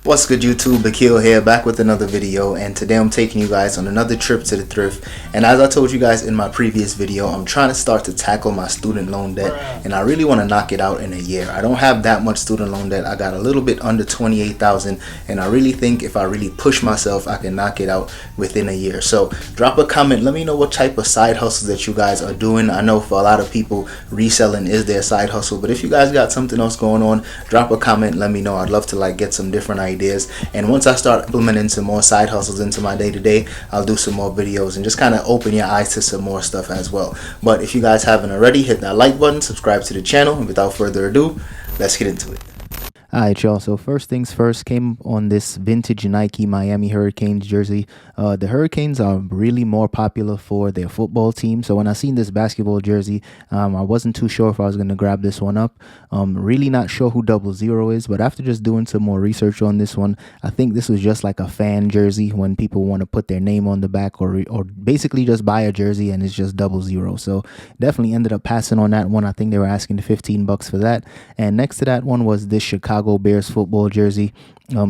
What's good, YouTube? Akil here, back with another video, and today I'm taking you guys on another trip to the thrift. And as I told you guys in my previous video, I'm trying to start to tackle my student loan debt, and I really want to knock it out in a year. I don't have that much student loan debt. I got a little bit under 28,000, and I really think if I really push myself, I can knock it out within a year. So drop a comment, let me know what type of side hustles that you guys are doing. I know for a lot of people, reselling is their side hustle, but if you guys got something else going on, drop a comment, let me know. I'd love to get some different ideas. And once I start implementing some more side hustles into my day-to-day, I'll do some more videos and just kind of open your eyes to some more stuff as well. But if you guys haven't already, hit that like button, subscribe to the channel, and without further ado, let's get into it. Alright, y'all, so first things first, came on this vintage Nike Miami Hurricanes jersey. The Hurricanes are really more popular for their football team, so when I seen this basketball jersey, I wasn't too sure if I was going to grab this one up. Really not sure who 00 is, but after just doing some more research on this one, I think this was just like a fan jersey when people want to put their name on the back, or basically just buy a jersey and it's just 00. So definitely ended up passing on that one. I think they were asking $15 for that. And next to that one was this Chicago Bears football jersey,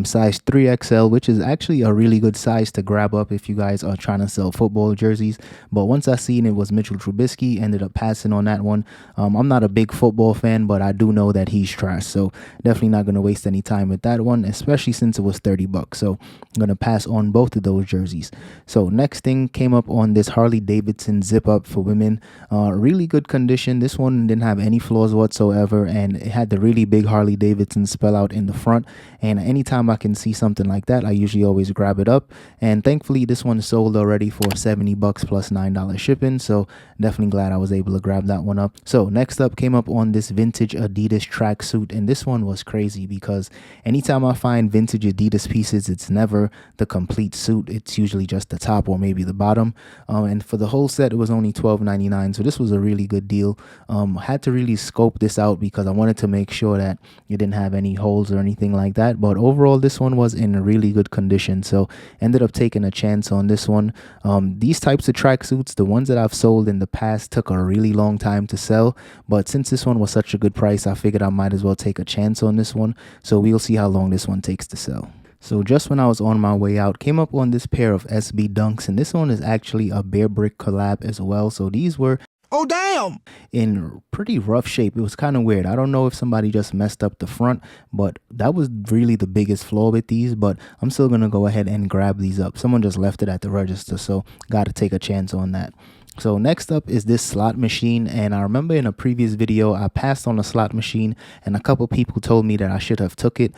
size 3XL, which is actually a really good size to grab up if you guys are trying to sell football jerseys. But once I seen it was Mitchell Trubisky, ended up passing on that one. I'm not a big football fan, but I do know that he's trash, so definitely not going to waste any time with that one, especially since it was $30. So I'm going to pass on both of those jerseys. So next thing, came up on this Harley Davidson zip up for women. Really good condition. This one didn't have any flaws whatsoever, and it had the really big Harley Davidson spell out in the front. And anytime I can see something like that, I usually always grab it up. And thankfully this one sold already for $70 plus $9 shipping, so definitely glad I was able to grab that one up. So next up, came up on this vintage Adidas tracksuit, and this one was crazy because anytime I find vintage Adidas pieces, it's never the complete suit. It's usually just the top or maybe the bottom, and for the whole set it was only $12.99, so this was a really good deal. Had to really scope this out because I wanted to make sure that it didn't have any holes or anything like that, but overall this one was in really good condition, so ended up taking a chance on this one. These types of tracksuits, the ones that I've sold in the past, took a really long time to sell, but since this one was such a good price, I figured I might as well take a chance on this one, so we'll see how long this one takes to sell. So just when I was on my way out, came up on this pair of SB Dunks, and this one is actually a Bear Brick collab as well. So these were, oh damn, in pretty rough shape. It was kind of weird. I don't know if somebody just messed up the front, but that was really the biggest flaw with these. But I'm still gonna go ahead and grab these up. Someone just left it at the register, so got to take a chance on that. So next up is this slot machine, and I remember in a previous video I passed on a slot machine and a couple people told me that I should have took it.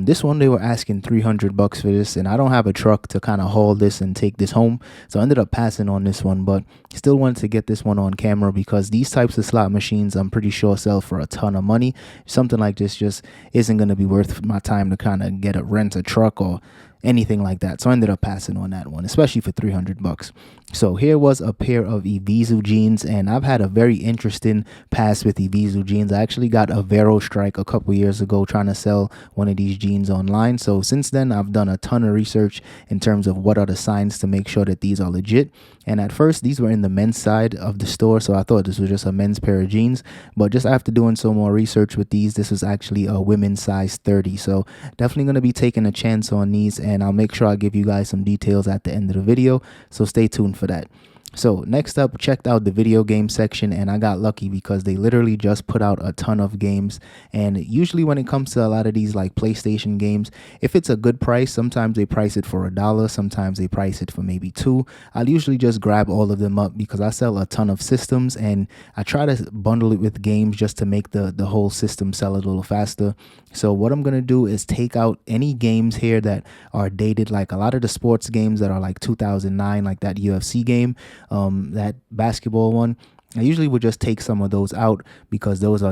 This one they were asking $300 for this, and I don't have a truck to kind of haul this and take this home, so I ended up passing on this one, but still wanted to get this one on camera because these types of slot machines I'm pretty sure sell for a ton of money. Something like this just isn't going to be worth my time to kind of rent a truck or anything like that, so I ended up passing on that one, especially for $300. So here was a pair of Evisu jeans, and I've had a very interesting pass with Evisu jeans. I actually got a Vero strike a couple years ago trying to sell one of these jeans online, so since then I've done a ton of research in terms of what are the signs to make sure that these are legit. And at first these were in the men's side of the store, so I thought this was just a men's pair of jeans, but just after doing some more research with these, this was actually a women's size 30. So definitely going to be taking a chance on these, and I'll make sure I give you guys some details at the end of the video, so stay tuned for that. So next up, checked out the video game section, and I got lucky because they literally just put out a ton of games. And usually when it comes to a lot of these like PlayStation games, if it's a good price, sometimes they price it for $1, sometimes they price it for maybe $2. I'll usually just grab all of them up because I sell a ton of systems, and I try to bundle it with games just to make the whole system sell a little faster. So what I'm gonna do is take out any games here that are dated, like a lot of the sports games that are like 2009, like that UFC game, that basketball one. I usually would just take some of those out because those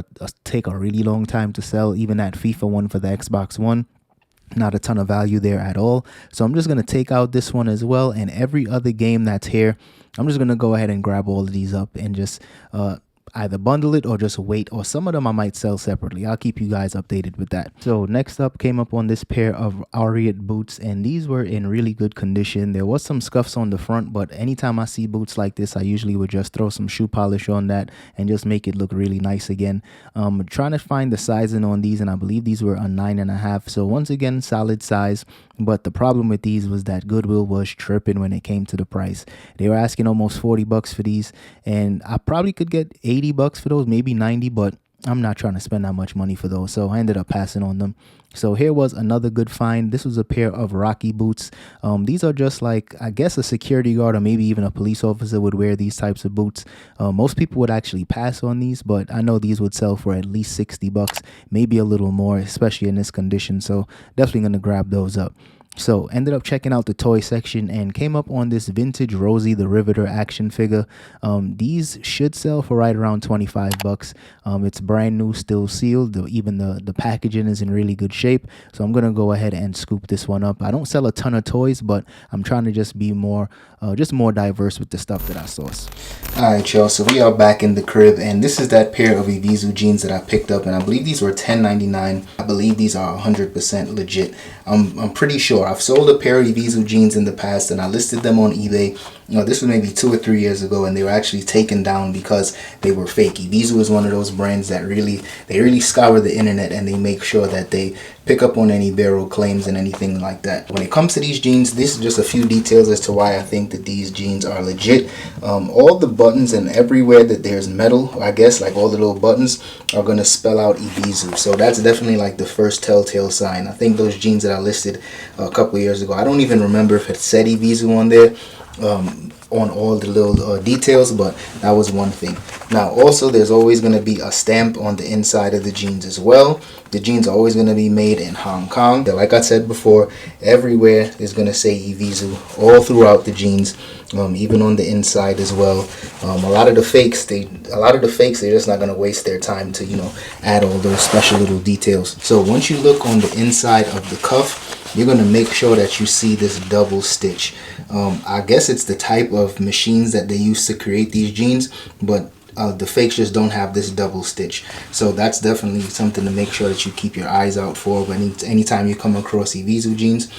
take a really long time to sell. Even that FIFA one for the Xbox One, not a ton of value there at all. So I'm just going to take out this one as well, and every other game that's here, I'm just going to go ahead and grab all of these up and just either bundle it or just wait, or some of them I might sell separately. I'll keep you guys updated with that. So next up, came up on this pair of Ariat boots, and these were in really good condition. There was some scuffs on the front, but anytime I see boots like this, I usually would just throw some shoe polish on that and just make it look really nice again. Trying to find the sizing on these, and I believe these were a 9.5. So once again, solid size. But the problem with these was that Goodwill was tripping when it came to the price. They were asking almost 40 bucks for these, and I probably could get 80 bucks for those, maybe 90, but I'm not trying to spend that much money for those, so I ended up passing on them. So here was another good find. This was a pair of Rocky boots. These are just like, I guess, a security guard or maybe even a police officer would wear these types of boots. Most people would actually pass on these, but I know these would sell for at least 60 bucks, maybe a little more, especially in this condition. So definitely going to grab those up. So ended up checking out the toy section and came up on this vintage Rosie the Riveter action figure. These should sell for right around 25 bucks. It's brand new, still sealed. Even the packaging is in really good shape. So I'm going to go ahead and scoop this one up. I don't sell a ton of toys, but I'm trying to just be more diverse with the stuff that I source. Alright, y'all, so we are back in the crib, and this is that pair of Evisu jeans that I picked up, and I believe these were $10.99. I believe these are 100% legit. I'm pretty sure. I've sold a pair of Evisu jeans in the past, and I listed them on eBay. This was maybe 2 or 3 years ago, and they were actually taken down because they were fake. Evisu is one of those brands that really scour the internet, and they make sure that they pick up on any barrel claims and anything like that. When it comes to these jeans, this is just a few details as to why I think that these jeans are legit. All the buttons and everywhere that there's metal, I guess, like all the little buttons, are going to spell out Evisu. So that's definitely like the first telltale sign. I think those jeans that I listed a couple of years ago, I don't even remember if it said Evisu on there. On all the little details, but that was one thing. Now also, there's always going to be a stamp on the inside of the jeans as well. The jeans are always going to be made in Hong Kong. Like I said before, everywhere is going to say Evisu all throughout the jeans, even on the inside as well. A lot of the fakes, they're just not going to waste their time to add all those special little details. So once you look on the inside of the cuff, you're going to make sure that you see this double stitch. I guess it's the type of machines that they use to create these jeans, but the fakes just don't have this double stitch. So that's definitely something to make sure that you keep your eyes out for anytime you come across Evisu jeans.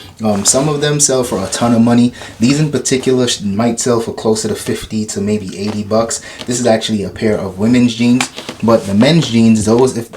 Some of them sell for a ton of money. These in particular might sell for closer to 50 to maybe 80 bucks. This is actually a pair of women's jeans, but the men's jeans is always,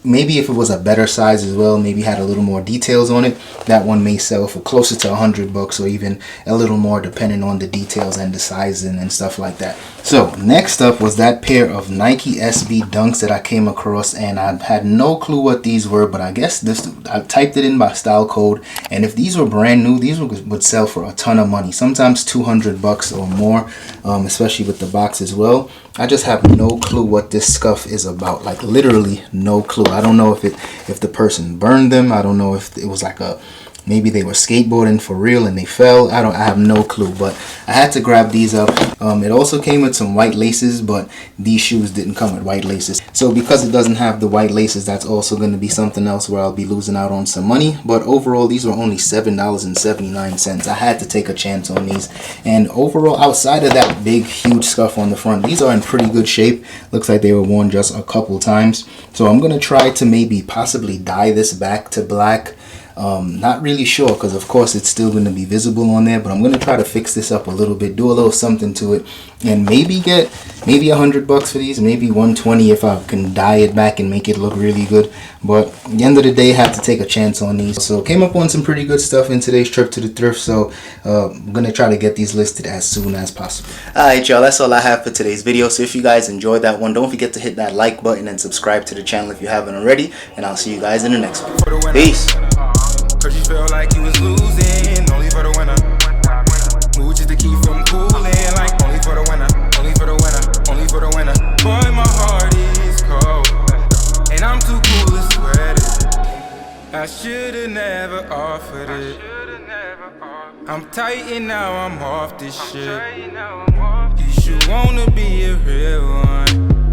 maybe if it was a better size as well, maybe had a little more details on it, that one may sell for closer to 100 bucks or even a little more depending on the details and the sizing and stuff like that. So next up was that pair of Nike SB Dunks that I came across, and I had no clue what these were, but I guess I typed it in by style code, and if these were brand new, these would sell for a ton of money, sometimes 200 bucks or more, especially with the box as well. I just have no clue what this scuff is about, like literally no clue. I don't know if the person burned them. I don't know if it was like maybe they were skateboarding for real and they fell. I have no clue, but I had to grab these up. It also came with some white laces, but these shoes didn't come with white laces. So because it doesn't have the white laces, that's also going to be something else where I'll be losing out on some money. But overall, these were only $7.79. I had to take a chance on these. And overall, outside of that big, huge scuff on the front, these are in pretty good shape. Looks like they were worn just a couple times. So I'm going to try to possibly dye this back to black. Not really sure, because of course it's still going to be visible on there, but I'm going to try to fix this up a little bit, do a little something to it, and maybe get 100 bucks for these, maybe 120 if I can dye it back and make it look really good. But at the end of the day, I have to take a chance on these. So came up on some pretty good stuff in today's trip to the thrift, so I'm going to try to get these listed as soon as possible. Alright y'all, that's all I have for today's video. So if you guys enjoyed that one, don't forget to hit that like button and subscribe to the channel if you haven't already, and I'll see you guys in the next one. Peace. Cause you felt like you was losing, only for the winner. Move just to keep from cooling, like only for the winner, only for the winner, only for the winner. Boy, my heart is cold, and I'm too cool to sweat it. I should've never offered it. I'm tight and now I'm off this shit. You should wanna be a real one.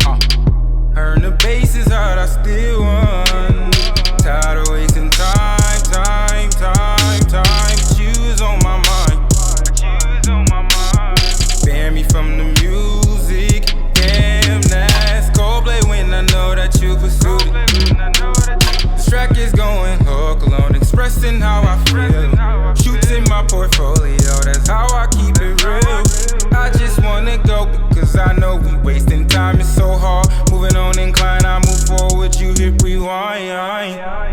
Earn the bases hard, I still won. Tired of wasting time. But you is on my mind. Ban me from the music, damn, that's are, yeah.